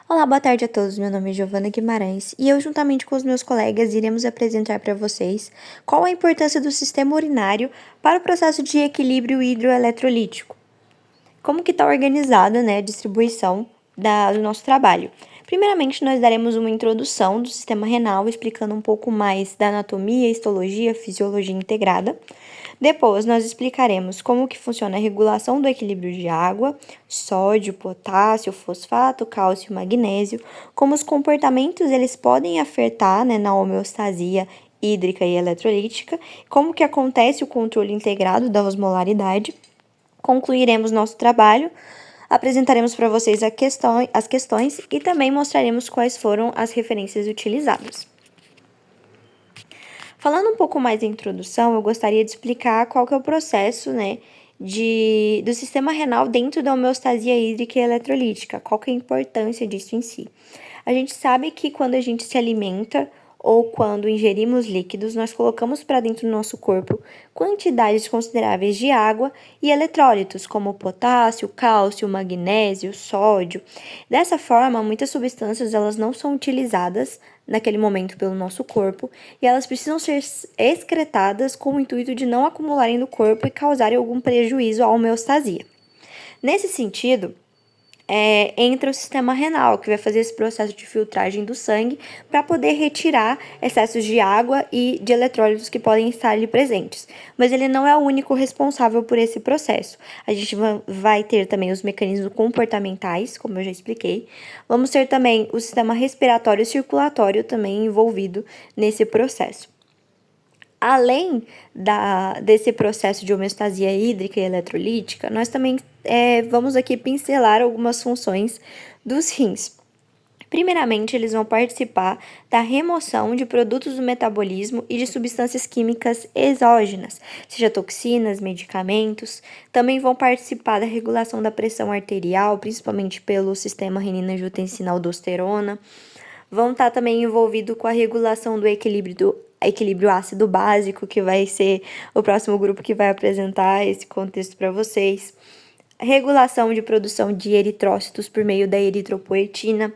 Olá, boa tarde a todos. Meu nome é Giovana Guimarães e eu, juntamente com os meus colegas, iremos apresentar para vocês qual a importância do sistema urinário para o processo de equilíbrio hidroeletrolítico. Como que está organizada, a distribuição do nosso trabalho. Primeiramente, nós daremos uma introdução do sistema renal, explicando um pouco mais da anatomia, histologia, fisiologia integrada. Depois, nós explicaremos como que funciona a regulação do equilíbrio de água, sódio, potássio, fosfato, cálcio e magnésio, como os comportamentos eles podem afetar, na homeostasia hídrica e eletrolítica, como que acontece o controle integrado da osmolaridade. Concluiremos nosso trabalho, apresentaremos para vocês as questões e também mostraremos quais foram as referências utilizadas. Falando um pouco mais da introdução, eu gostaria de explicar qual que é o processo, do sistema renal dentro da homeostasia hídrica e eletrolítica, qual que é a importância disso em si. A gente sabe que quando a gente se alimenta ou quando ingerimos líquidos, nós colocamos para dentro do nosso corpo quantidades consideráveis de água e eletrólitos, como potássio, cálcio, magnésio, sódio. Dessa forma, muitas substâncias elas não são utilizadas naquele momento pelo nosso corpo e elas precisam ser excretadas com o intuito de não acumularem no corpo e causarem algum prejuízo à homeostasia. Nesse sentido, entra o sistema renal, que vai fazer esse processo de filtragem do sangue para poder retirar excessos de água e de eletrólitos que podem estar ali presentes. Mas ele não é o único responsável por esse processo. A gente vai ter também os mecanismos comportamentais, como eu já expliquei. Vamos ter também o sistema respiratório e circulatório também envolvido nesse processo. Além desse processo de homeostasia hídrica e eletrolítica, nós também vamos aqui pincelar algumas funções dos rins. Primeiramente, eles vão participar da remoção de produtos do metabolismo e de substâncias químicas exógenas, seja toxinas, medicamentos. Também vão participar da regulação da pressão arterial, principalmente pelo sistema renina-angiotensina-aldosterona. Vão estar também envolvidos com a regulação do equilíbrio ácido básico, que vai ser o próximo grupo que vai apresentar esse contexto para vocês. Regulação de produção de eritrócitos por meio da eritropoetina.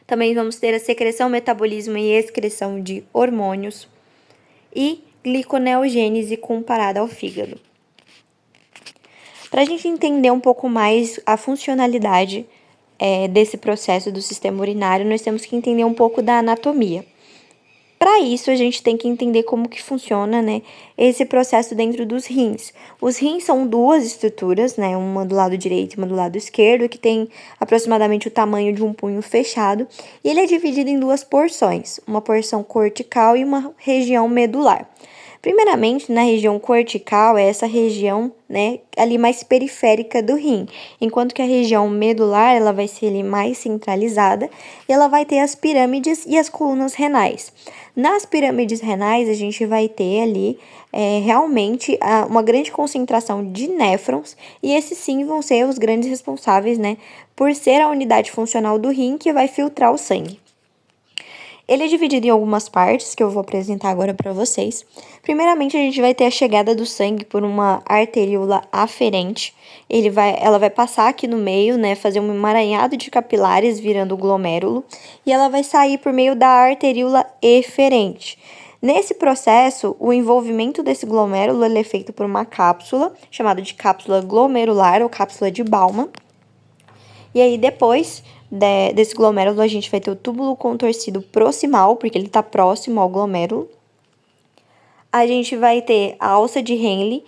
Também vamos ter a secreção, metabolismo e excreção de hormônios. E gliconeogênese comparada ao fígado. Para a gente entender um pouco mais a funcionalidade desse processo do sistema urinário, nós temos que entender um pouco da anatomia. Para isso, a gente tem que entender como que funciona, esse processo dentro dos rins. Os rins são duas estruturas, uma do lado direito e uma do lado esquerdo, que tem aproximadamente o tamanho de um punho fechado, e ele é dividido em duas porções, uma porção cortical e uma região medular. Primeiramente, na região cortical, é essa região, ali mais periférica do rim, enquanto que a região medular, ela vai ser ali mais centralizada e ela vai ter as pirâmides e as colunas renais. Nas pirâmides renais, a gente vai ter ali realmente uma grande concentração de néfrons e esses sim vão ser os grandes responsáveis, por ser a unidade funcional do rim que vai filtrar o sangue. Ele é dividido em algumas partes que eu vou apresentar agora para vocês. Primeiramente, a gente vai ter a chegada do sangue por uma arteríola aferente. Ela vai passar aqui no meio, fazer um emaranhado de capilares virando o glomérulo. E ela vai sair por meio da arteríola eferente. Nesse processo, o envolvimento desse glomérulo é feito por uma cápsula, chamada de cápsula glomerular ou cápsula de Bowman. E aí, depois desse glomérulo, a gente vai ter o túbulo contorcido proximal, porque ele está próximo ao glomérulo. A gente vai ter a alça de Henle,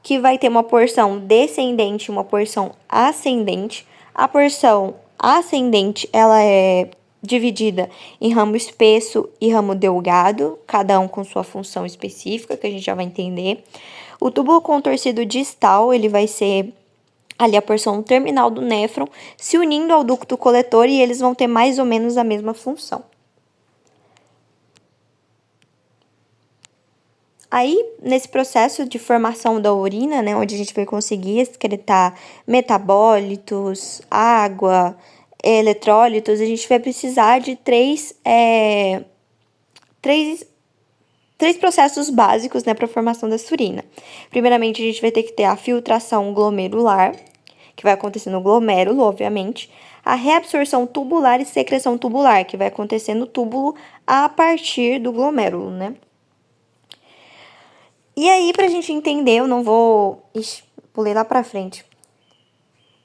que vai ter uma porção descendente e uma porção ascendente. A porção ascendente, ela é dividida em ramo espesso e ramo delgado, cada um com sua função específica, que a gente já vai entender. O túbulo contorcido distal, ele vai ser ali a porção terminal do néfron, se unindo ao ducto coletor e eles vão ter mais ou menos a mesma função. Aí, nesse processo de formação da urina, onde a gente vai conseguir excretar metabólitos, água, eletrólitos, a gente vai precisar de três processos básicos, para a formação dessa urina. Primeiramente, a gente vai ter que ter a filtração glomerular, que vai acontecer no glomérulo, obviamente. a reabsorção tubular e secreção tubular, que vai acontecer no túbulo a partir do glomérulo, né? E aí, pra gente entender, eu não vou... Ixi, pulei lá pra frente.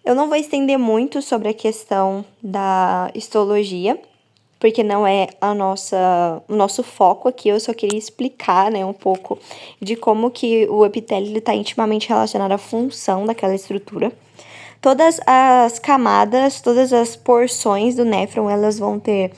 Eu não vou estender muito sobre a questão da histologia, porque não é o nosso foco aqui. Eu só queria explicar, né, um pouco de como que o epitélio está intimamente relacionado à função daquela estrutura. Todas as camadas, todas as porções do néfron, elas vão ter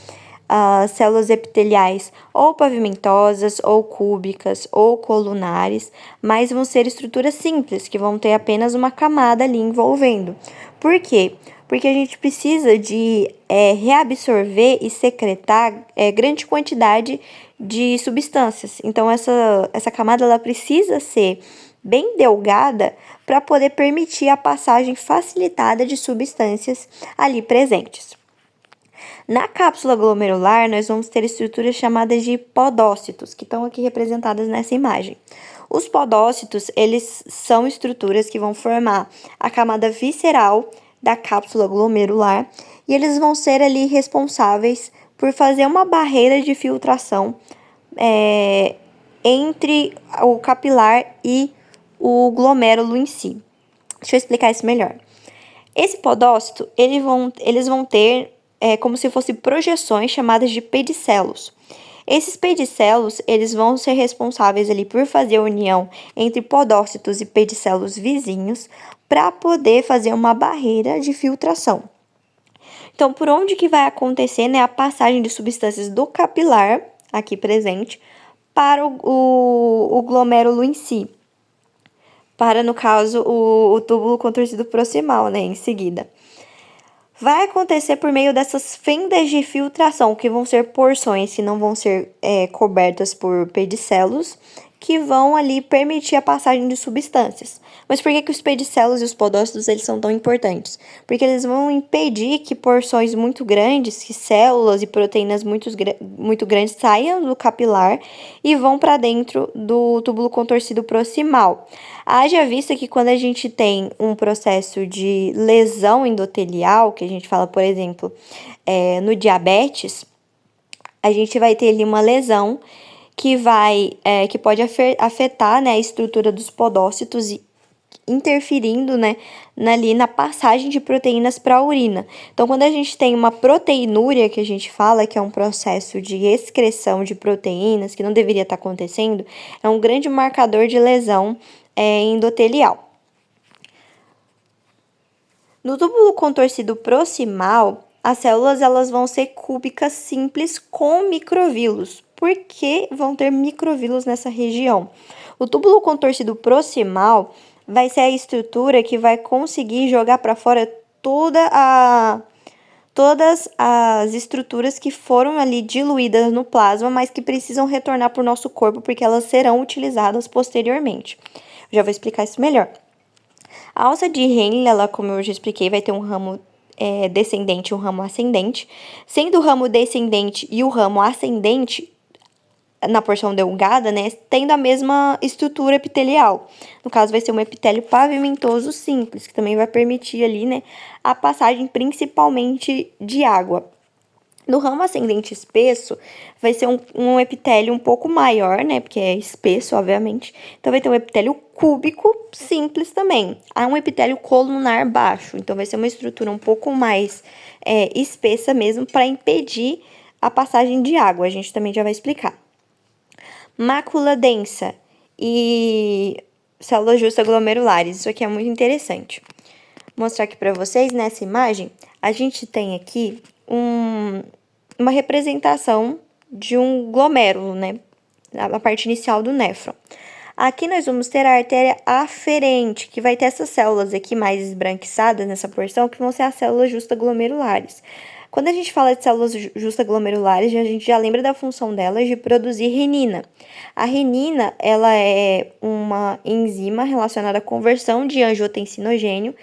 as células epiteliais ou pavimentosas, ou cúbicas, ou colunares, mas vão ser estruturas simples, que vão ter apenas uma camada ali envolvendo. Por quê? Porque a gente precisa de reabsorver e secretar grande quantidade de substâncias. Então, essa camada ela precisa ser bem delgada para poder permitir a passagem facilitada de substâncias ali presentes. Na cápsula glomerular, nós vamos ter estruturas chamadas de podócitos, que estão aqui representadas nessa imagem. Os podócitos, eles são estruturas que vão formar a camada visceral da cápsula glomerular e eles vão ser ali responsáveis por fazer uma barreira de filtração entre o capilar e o glomérulo em si. Deixa eu explicar isso melhor. Esse podócito, eles vão ter como se fossem projeções chamadas de pedicelos. Esses pedicelos, eles vão ser responsáveis ali por fazer a união entre podócitos e pedicelos vizinhos para poder fazer uma barreira de filtração. Então, por onde que vai acontecer, né, a passagem de substâncias do capilar, aqui presente, para o glomérulo em si. Para, no caso, o túbulo contorcido proximal, né, em seguida. Vai acontecer por meio dessas fendas de filtração, que vão ser porções que não vão ser cobertas por pedicelos, que vão ali permitir a passagem de substâncias. Mas por que os pedicelos e os podócitos eles são tão importantes? Porque eles vão impedir que porções muito grandes, que células e proteínas muito grandes saiam do capilar e vão para dentro do túbulo contorcido proximal. Haja vista que quando a gente tem um processo de lesão endotelial, que a gente fala, por exemplo, no diabetes, a gente vai ter ali uma lesão que pode afetar, né, a estrutura dos podócitos e interferindo, né, ali na passagem de proteínas para a urina. Então, quando a gente tem uma proteinúria, que a gente fala que é um processo de excreção de proteínas que não deveria estar acontecendo, é um grande marcador de lesão endotelial. No túbulo contorcido proximal, as células elas vão ser cúbicas simples com microvílulos. Por que vão ter microvílulos nessa região? O túbulo contorcido proximal vai ser a estrutura que vai conseguir jogar para fora todas as estruturas que foram ali diluídas no plasma, mas que precisam retornar para o nosso corpo porque elas serão utilizadas posteriormente. Já vou explicar isso melhor. A alça de Henle, ela, como eu já expliquei, vai ter um ramo descendente e um ramo ascendente. Sendo o ramo descendente e o ramo ascendente, na porção delgada, né, tendo a mesma estrutura epitelial. No caso, vai ser um epitélio pavimentoso simples, que também vai permitir ali, né, a passagem principalmente de água. No ramo ascendente espesso, vai ser um epitélio um pouco maior, né? Porque é espesso, obviamente. Então, vai ter um epitélio cúbico simples também. Há um epitélio colunar baixo. Então, vai ser uma estrutura um pouco mais espessa mesmo para impedir a passagem de água. A gente também já vai explicar. Mácula densa e células justaglomerulares. Isso aqui é muito interessante. Vou mostrar aqui para vocês, nessa imagem, a gente tem aqui uma representação de um glomérulo, né? A parte inicial do néfron. Aqui nós vamos ter a artéria aferente, que vai ter essas células aqui mais esbranquiçadas nessa porção, que vão ser as células justaglomerulares. Quando a gente fala de células justaglomerulares, a gente já lembra da função delas de produzir renina. A renina, ela é uma enzima relacionada à conversão de angiotensinogênio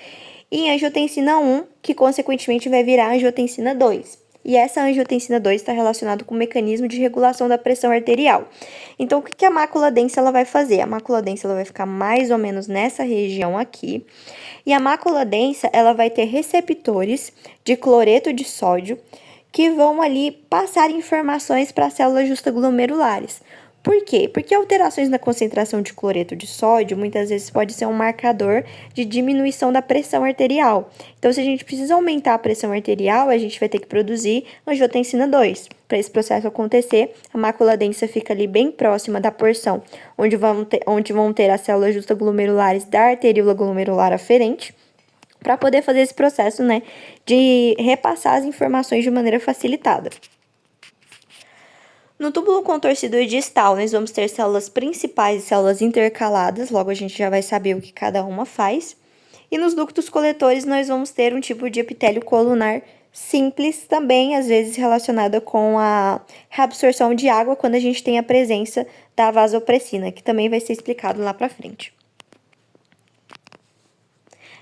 e angiotensina 1, que consequentemente vai virar angiotensina 2. e essa angiotensina 2 está relacionada com o mecanismo de regulação da pressão arterial. Então, o que a mácula densa ela vai fazer? A mácula densa ela vai ficar mais ou menos nessa região aqui, e a mácula densa ela vai ter receptores de cloreto de sódio que vão ali passar informações para as células justaglomerulares. Por quê? Porque alterações na concentração de cloreto de sódio muitas vezes pode ser um marcador de diminuição da pressão arterial. Então, se a gente precisa aumentar a pressão arterial, a gente vai ter que produzir angiotensina 2. Para esse processo acontecer, a mácula densa fica ali bem próxima da porção onde vão ter as células justaglomerulares da arteríola glomerular aferente, para poder fazer esse processo, né, de repassar as informações de maneira facilitada. No túbulo contorcido distal, nós vamos ter células principais e células intercaladas, logo a gente já vai saber o que cada uma faz. E nos ductos coletores, nós vamos ter um tipo de epitélio colunar simples, também às vezes relacionada com a reabsorção de água, quando a gente tem a presença da vasopressina, que também vai ser explicado lá para frente.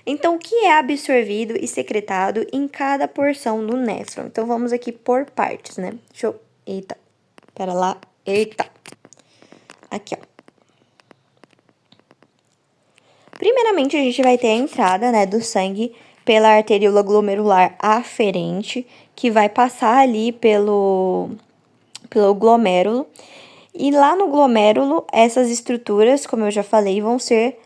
Então, o que é absorvido e secretado em cada porção do néfron? Então, vamos aqui por partes, né? Eita. Pera lá. Eita. Aqui, ó. Primeiramente, a gente vai ter a entrada, né, do sangue pela arteríola glomerular aferente, que vai passar ali pelo glomérulo. E lá no glomérulo, essas estruturas, como eu já falei, vão ser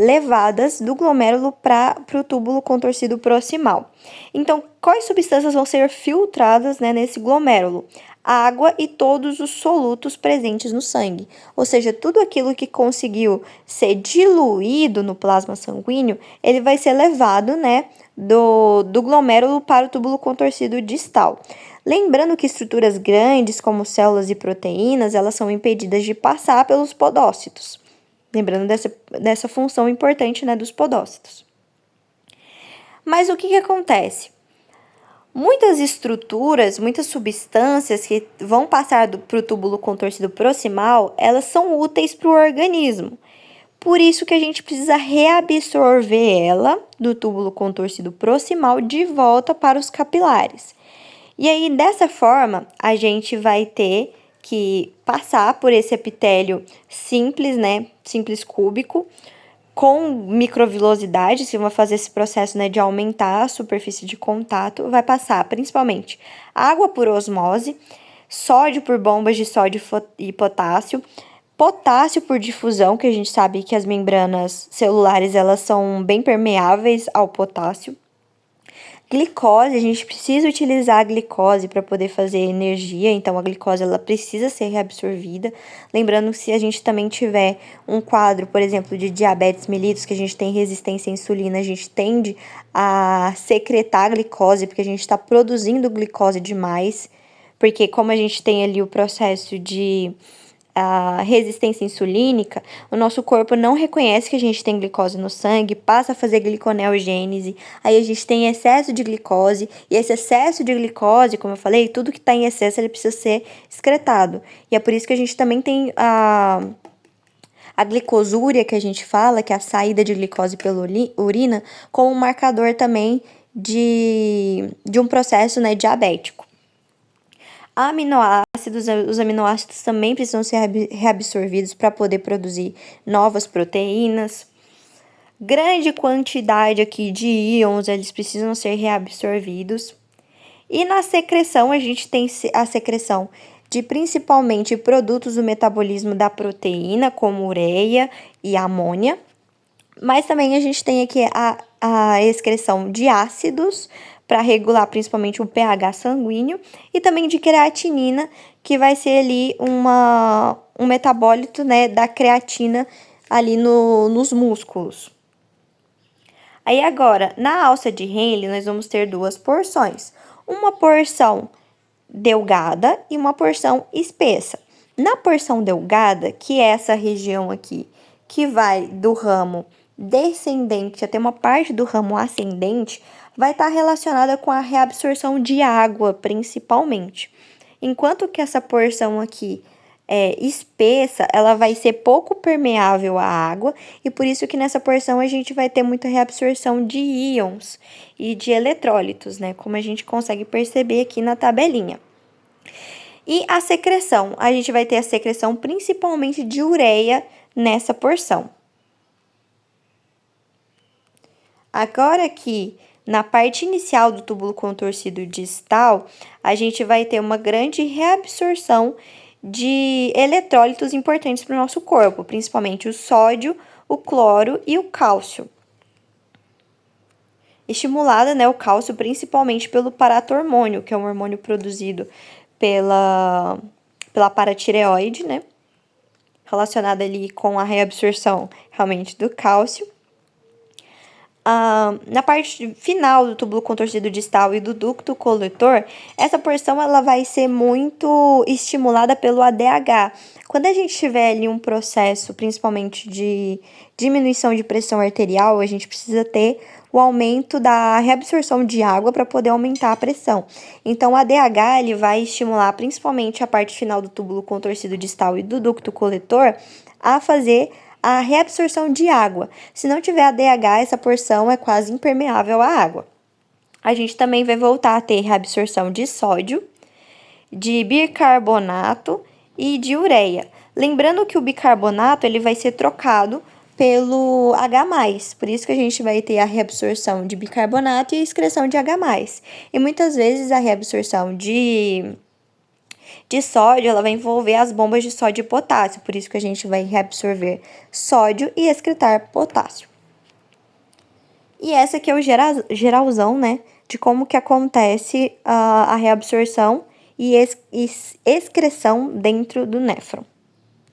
levadas do glomérulo para o túbulo contorcido proximal. Então, quais substâncias vão ser filtradas, né, nesse glomérulo? Água e todos os solutos presentes no sangue. Ou seja, tudo aquilo que conseguiu ser diluído no plasma sanguíneo, ele vai ser levado, né, do glomérulo para o túbulo contorcido distal. Lembrando que estruturas grandes, como células e proteínas, elas são impedidas de passar pelos podócitos. Lembrando dessa função importante, né, dos podócitos. Mas o que acontece? Muitas estruturas, muitas substâncias que vão passar para o túbulo contorcido proximal, elas são úteis para o organismo. Por isso que a gente precisa reabsorver ela do túbulo contorcido proximal de volta para os capilares. E aí, dessa forma, a gente vai ter que passar por esse epitélio simples, né, simples cúbico, com microvilosidade, que vai fazer esse processo, né, de aumentar a superfície de contato, vai passar principalmente água por osmose, sódio por bombas de sódio e potássio por difusão, que a gente sabe que as membranas celulares elas são bem permeáveis ao potássio. Glicose, a gente precisa utilizar a glicose para poder fazer energia, então a glicose ela precisa ser reabsorvida. Lembrando que se a gente também tiver um quadro, por exemplo, de diabetes mellitus, que a gente tem resistência à insulina, a gente tende a secretar a glicose, porque a gente está produzindo glicose demais, porque como a gente tem ali o processo de a resistência insulínica, o nosso corpo não reconhece que a gente tem glicose no sangue, passa a fazer gliconeogênese, aí a gente tem excesso de glicose, e esse excesso de glicose, como eu falei, tudo que está em excesso ele precisa ser excretado. E é por isso que a gente também tem a glicosúria, que a gente fala, que é a saída de glicose pela urina, como um marcador também de um processo, né, diabético. Aminoácidos, os aminoácidos também precisam ser reabsorvidos para poder produzir novas proteínas. Grande quantidade aqui de íons, eles precisam ser reabsorvidos. E na secreção, a gente tem a secreção de principalmente produtos do metabolismo da proteína, como ureia e amônia. Mas também a gente tem aqui a excreção de ácidos, para regular principalmente o pH sanguíneo, e também de creatinina, que vai ser ali um metabólito, né, da creatina ali nos músculos. Aí agora, na alça de Henle, nós vamos ter duas porções. Uma porção delgada e uma porção espessa. Na porção delgada, que é essa região aqui, que vai do ramo descendente até uma parte do ramo ascendente, vai estar relacionada com a reabsorção de água, principalmente. Enquanto que essa porção aqui espessa, ela vai ser pouco permeável à água, e por isso que nessa porção a gente vai ter muita reabsorção de íons e de eletrólitos, né? Como a gente consegue perceber aqui na tabelinha. E a secreção, a gente vai ter a secreção principalmente de ureia nessa porção. Agora aqui, na parte inicial do túbulo contorcido distal, a gente vai ter uma grande reabsorção de eletrólitos importantes para o nosso corpo, principalmente o sódio, o cloro e o cálcio. Estimulada, né, o cálcio principalmente pelo paratormônio, que é um hormônio produzido pela paratireoide, né, relacionada ali com a reabsorção realmente do cálcio. Na parte final do túbulo contorcido distal e do ducto coletor, essa porção ela vai ser muito estimulada pelo ADH. Quando a gente tiver ali um processo, principalmente de diminuição de pressão arterial, a gente precisa ter o aumento da reabsorção de água para poder aumentar a pressão. Então, o ADH ele vai estimular principalmente a parte final do túbulo contorcido distal e do ducto coletor a fazer a reabsorção de água. Se não tiver ADH, essa porção é quase impermeável à água. A gente também vai voltar a ter reabsorção de sódio, de bicarbonato e de ureia. Lembrando que o bicarbonato ele vai ser trocado pelo H+, por isso que a gente vai ter a reabsorção de bicarbonato e a excreção de H+. E muitas vezes a reabsorção de sódio, ela vai envolver as bombas de sódio e potássio, por isso que a gente vai reabsorver sódio e excretar potássio. E essa aqui é o geralzão, né, de como que acontece a reabsorção e excreção dentro do néfron.